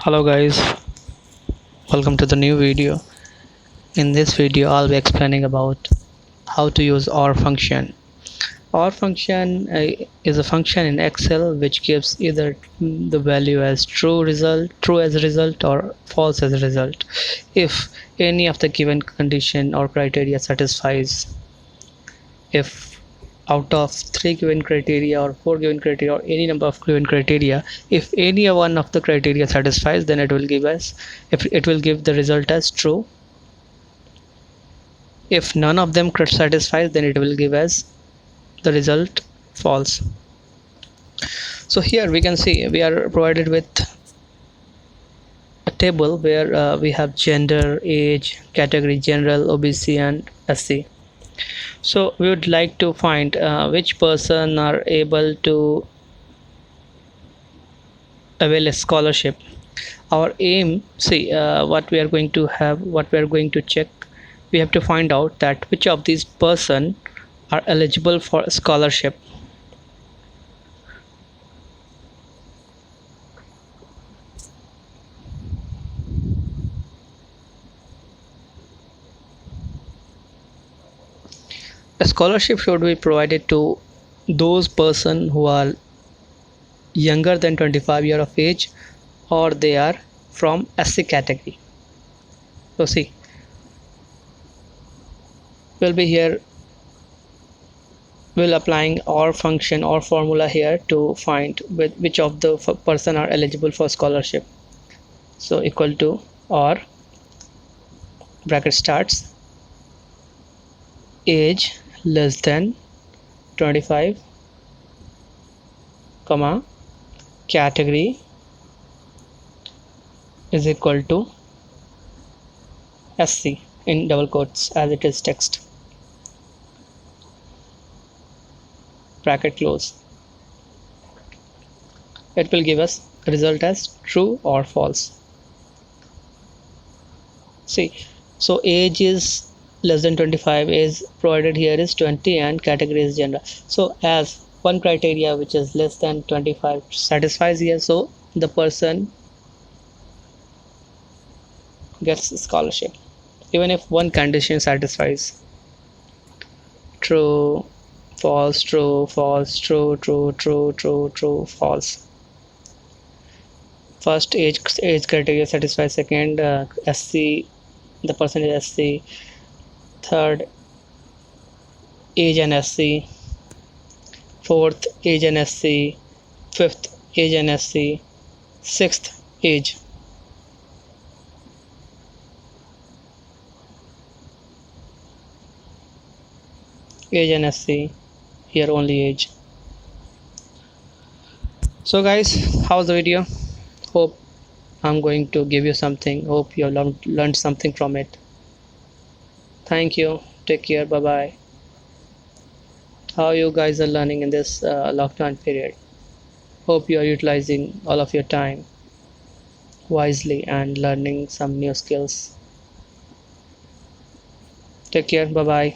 Hello guys, welcome to the new video. In this video I'll be explaining about how to use OR function. OR function is a function in Excel which gives either the value as true as a result, or false as a result if any of the given condition or criteria satisfies. If out of 3 given criteria or 4 given criteria or any number of given criteria, if any one of the criteria satisfies, then it will give the result as true. If none of them satisfies, then it will give as the result false. So here we can see we are provided with a table where we have gender, age, category, general, OBC and SC. So we would like to find which person are able to avail a scholarship. Our aim, what we are going to check, we have to find out that which of these person are eligible for a scholarship. A scholarship should be provided to those person who are younger than 25 years of age, or they are from SC category. So see, we'll applying OR function or formula here to find which of the person are eligible for scholarship. So equal to OR, bracket starts, age less than 25, comma, category is equal to SC in double quotes as it is text, bracket close. It will give us result as true or false. See, so age is less than 25, is provided here is 20 and category is general. So as one criteria which is less than 25 satisfies here, so the person gets scholarship even if one condition satisfies. True, false, true, false, true, true, true, true, true, false. First age criteria satisfies, second SC, the person is SC, third age and SC, fourth age and SC, fifth age and SC, sixth age. Age and SC, here only age. So guys, how's the video? Hope I'm going to give you something. Hope you learned something from it. Thank you. Take care. Bye bye. How you guys are learning in this lockdown period? Hope you are utilizing all of your time wisely and learning some new skills. Take care. Bye bye.